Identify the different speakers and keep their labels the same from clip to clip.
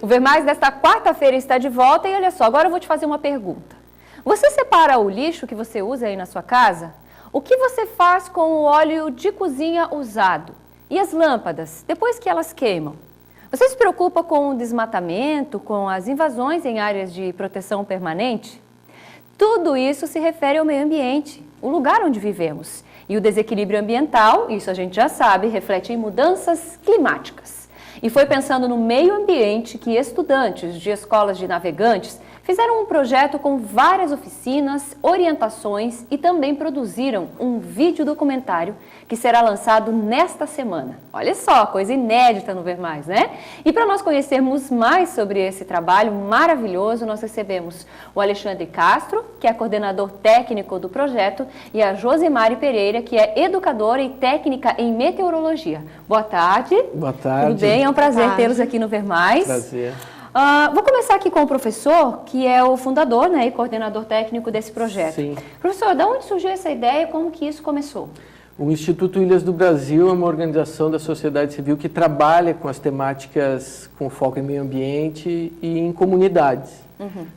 Speaker 1: O Ver Mais desta quarta-feira está de volta e olha só, agora eu vou te fazer uma pergunta. Você separa o lixo que você usa aí na sua casa? O que você faz com o óleo de cozinha usado? E as lâmpadas, depois que elas queimam? Você se preocupa com o desmatamento, com as invasões em áreas de proteção permanente? Tudo isso se refere ao meio ambiente, o lugar onde vivemos. E o desequilíbrio ambiental, isso a gente já sabe, reflete em mudanças climáticas. E foi pensando no meio ambiente que estudantes de escolas de navegantes fizeram um projeto com várias oficinas, orientações e também produziram um vídeo documentário que será lançado nesta semana. Olha só, coisa inédita no Ver Mais, né? E para nós conhecermos mais sobre esse trabalho maravilhoso, nós recebemos o Alexandre Castro, que é coordenador técnico do projeto, e a Josemari Pereira, que é educadora e técnica em meteorologia. Boa tarde.
Speaker 2: Boa tarde.
Speaker 1: Tudo bem? É um prazer tê-los aqui no Ver Mais.
Speaker 2: Prazer.
Speaker 1: Vou começar aqui com o professor, que é o fundador, né, e coordenador técnico desse projeto.
Speaker 2: Sim.
Speaker 1: Professor, de onde surgiu essa ideia e como que isso começou?
Speaker 2: O Instituto Ilhas do Brasil é uma organização da sociedade civil que trabalha com as temáticas com foco em meio ambiente e em comunidades.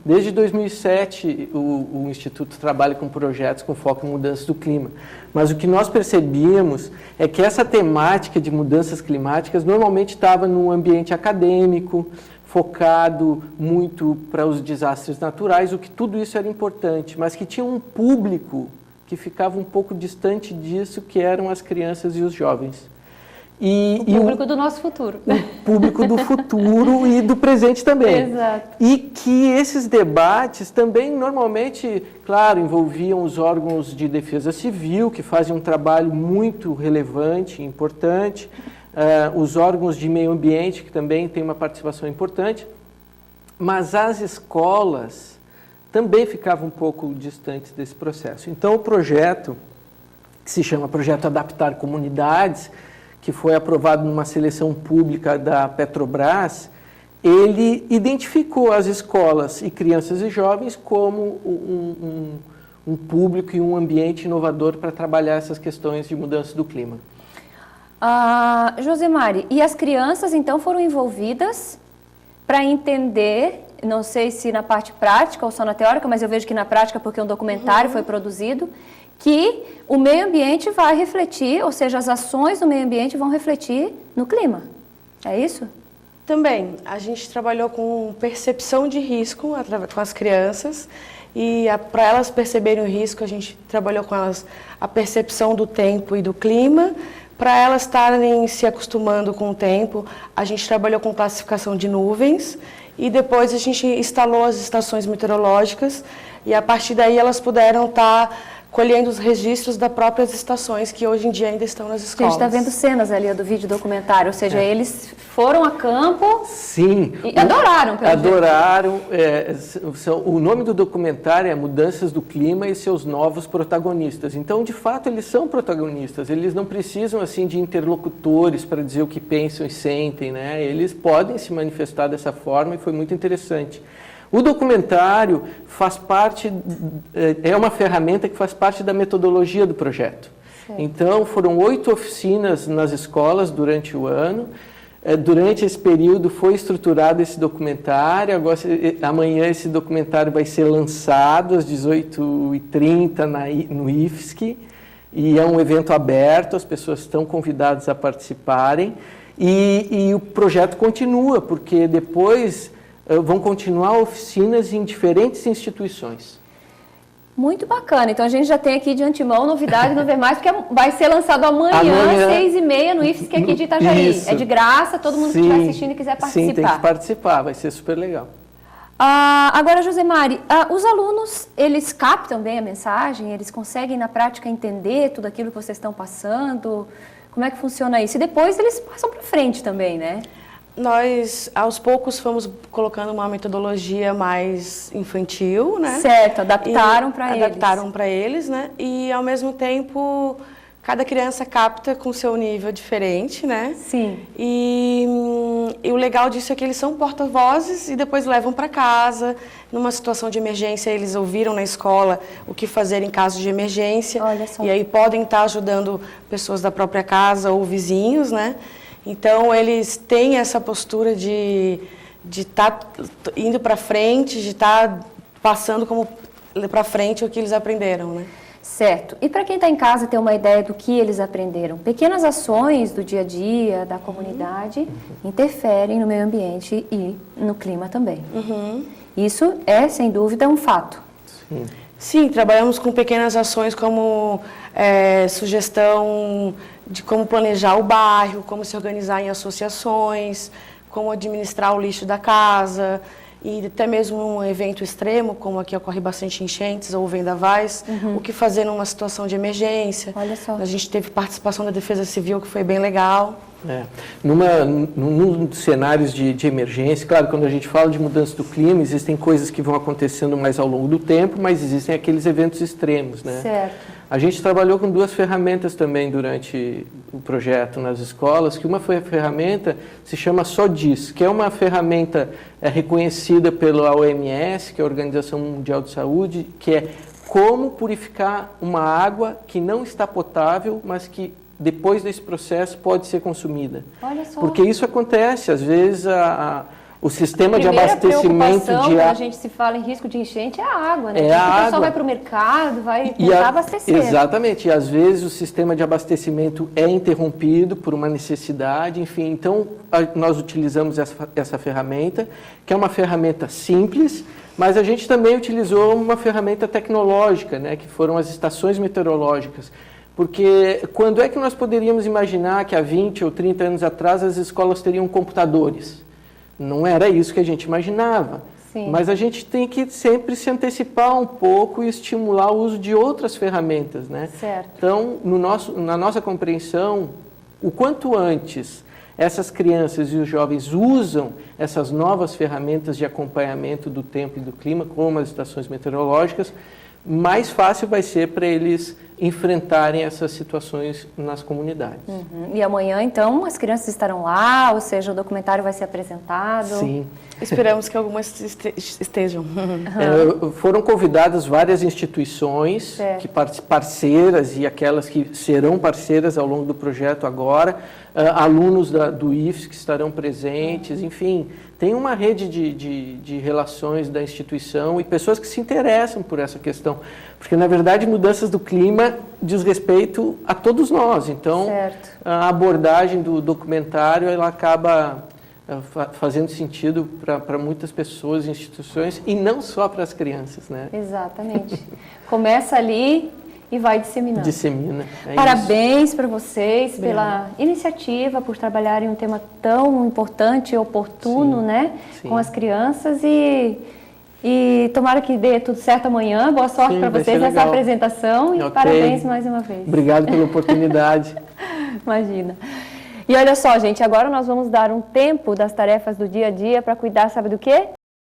Speaker 2: Desde 2007, o Instituto trabalha com projetos com foco em mudanças do clima. Mas o que nós percebíamos é que essa temática de mudanças climáticas normalmente estava no ambiente acadêmico, focado muito para os desastres naturais, o que tudo isso era importante, mas que tinha um público que ficava um pouco distante disso, que eram as crianças e os jovens.
Speaker 1: O público do nosso futuro.
Speaker 2: O público do futuro e do presente também.
Speaker 1: Exato.
Speaker 2: E que esses debates também, normalmente, claro, envolviam os órgãos de defesa civil, que fazem um trabalho muito relevante, importante, os órgãos de meio ambiente, que também têm uma participação importante, mas as escolas também ficavam um pouco distantes desse processo. Então, o projeto, que se chama Projeto Adaptar Comunidades, que foi aprovado numa seleção pública da Petrobras, ele identificou as escolas e crianças e jovens como um público e um ambiente inovador para trabalhar essas questões de mudança do clima.
Speaker 1: Josemari, e as crianças então foram envolvidas para entender, não sei se na parte prática ou só na teórica, mas eu vejo que na prática, porque um documentário foi produzido, que o meio ambiente vai refletir, ou seja, as ações do meio ambiente vão refletir no clima. É isso?
Speaker 3: Também, a gente trabalhou com percepção de risco com as crianças e para elas perceberem o risco, a gente trabalhou com elas a percepção do tempo e do clima. Para elas estarem se acostumando com o tempo, a gente trabalhou com classificação de nuvens e depois a gente instalou as estações meteorológicas e a partir daí elas puderam estar colhendo os registros das próprias estações que hoje em dia ainda estão nas escolas.
Speaker 1: A gente está vendo cenas ali do vídeo documentário, ou seja, eles foram a campo.
Speaker 2: Sim.
Speaker 1: E adoraram.
Speaker 2: Adoraram. O nome do documentário é Mudanças do Clima e seus novos protagonistas. Então, de fato, eles são protagonistas. Eles não precisam assim de interlocutores para dizer o que pensam e sentem, né? Eles podem se manifestar dessa forma e foi muito interessante. O documentário faz parte, é uma ferramenta que faz parte da metodologia do projeto. Certo. Então, foram 8 oficinas nas escolas durante o ano. Durante esse período foi estruturado esse documentário. Agora, amanhã esse documentário vai ser lançado às 18h30 no IFSC. E é um evento aberto, as pessoas estão convidadas a participarem. E o projeto continua, porque depois vão continuar oficinas em diferentes instituições.
Speaker 1: Muito bacana. Então, a gente já tem aqui de antemão novidade no Ver Mais, porque vai ser lançado amanhã, 6h30, no IFSC aqui de Itajaí. Isso. É de graça, todo mundo que estiver assistindo e quiser participar.
Speaker 2: Sim, tem que participar, vai ser super legal.
Speaker 1: Agora, Josemari, os alunos, eles captam bem a mensagem? Eles conseguem, na prática, entender tudo aquilo que vocês estão passando? Como é que funciona isso? E depois eles passam para frente também, né?
Speaker 3: Nós, aos poucos, fomos colocando uma metodologia mais infantil, né?
Speaker 1: Certo, adaptaram para eles.
Speaker 3: Adaptaram para eles, né? E, ao mesmo tempo, cada criança capta com seu nível diferente, né?
Speaker 1: Sim.
Speaker 3: E o legal disso é que eles são porta-vozes e depois levam para casa. Numa situação de emergência, eles ouviram na escola o que fazer em caso de emergência.
Speaker 1: Olha só.
Speaker 3: E aí podem estar ajudando pessoas da própria casa ou vizinhos, né? Então, eles têm essa postura de estar indo para frente, de estar passando para frente o que eles aprenderam, né?
Speaker 1: Certo. E para quem está em casa ter uma ideia do que eles aprenderam, pequenas ações do dia a dia, da comunidade, interferem no meio ambiente e no clima também. Isso é, sem dúvida, um fato.
Speaker 2: Sim.
Speaker 3: Sim, trabalhamos com pequenas ações como sugestão de como planejar o bairro, como se organizar em associações, como administrar o lixo da casa, e até mesmo um evento extremo, como aqui ocorre bastante enchentes ou vendavais, o que fazer numa situação de emergência.
Speaker 1: Olha só.
Speaker 3: A gente teve participação da Defesa Civil, que foi bem legal.
Speaker 2: Num cenários de emergência, claro, quando a gente fala de mudança do clima, existem coisas que vão acontecendo mais ao longo do tempo, mas existem aqueles eventos extremos, né?
Speaker 1: Certo.
Speaker 2: A gente trabalhou com 2 ferramentas também durante o projeto nas escolas, que uma ferramenta se chama SODIS, que é uma ferramenta reconhecida pela OMS, que é a Organização Mundial de Saúde, que é como purificar uma água que não está potável, mas que depois desse processo pode ser consumida.
Speaker 1: Olha só.
Speaker 2: Porque isso acontece, às vezes o sistema de
Speaker 1: Primeira
Speaker 2: abastecimento
Speaker 1: preocupação,
Speaker 2: de
Speaker 1: quando a gente se fala em risco de enchente, é a água, né?
Speaker 2: É
Speaker 1: Porque
Speaker 2: a
Speaker 1: o pessoal
Speaker 2: água.
Speaker 1: vai para o mercado, vai tentar abastecer.
Speaker 2: Exatamente, e às vezes o sistema de abastecimento é interrompido por uma necessidade, enfim, então nós utilizamos essa ferramenta, que é uma ferramenta simples, mas a gente também utilizou uma ferramenta tecnológica, né, que foram as estações meteorológicas. Porque quando é que nós poderíamos imaginar que há 20 ou 30 anos atrás as escolas teriam computadores? Não era isso que a gente imaginava.
Speaker 1: Sim.
Speaker 2: Mas a gente tem que sempre se antecipar um pouco e estimular o uso de outras ferramentas, né?
Speaker 1: Certo.
Speaker 2: Então, na nossa compreensão, o quanto antes essas crianças e os jovens usam essas novas ferramentas de acompanhamento do tempo e do clima, como as estações meteorológicas, mais fácil vai ser para eles enfrentarem essas situações nas comunidades.
Speaker 1: E amanhã, então, as crianças estarão lá, ou seja, o documentário vai ser apresentado.
Speaker 2: Sim.
Speaker 3: Esperamos que algumas estejam.
Speaker 2: Foram convidadas várias instituições,
Speaker 1: Certo.
Speaker 2: que parceiras e aquelas que serão parceiras ao longo do projeto agora, alunos do IFES que estarão presentes, enfim, tem uma rede de relações da instituição e pessoas que se interessam por essa questão, porque na verdade mudanças do clima diz respeito a todos nós, então
Speaker 1: Certo.
Speaker 2: a abordagem do documentário ela acaba fazendo sentido para muitas pessoas e instituições e não só para as crianças, né?
Speaker 1: Exatamente. Começa ali e vai disseminando.
Speaker 2: Dissemina.
Speaker 1: Parabéns para vocês pela iniciativa, por trabalharem um tema tão importante e oportuno,
Speaker 2: Sim,
Speaker 1: né?
Speaker 2: sim.
Speaker 1: Com as crianças e tomara que dê tudo certo amanhã. Boa sorte para
Speaker 2: vai
Speaker 1: vocês
Speaker 2: ser
Speaker 1: nessa
Speaker 2: legal.
Speaker 1: apresentação e
Speaker 2: Ok.
Speaker 1: parabéns mais uma vez.
Speaker 2: Obrigado pela oportunidade.
Speaker 1: Imagina. E olha só, gente, agora nós vamos dar um tempo das tarefas do dia a dia para cuidar, sabe do quê?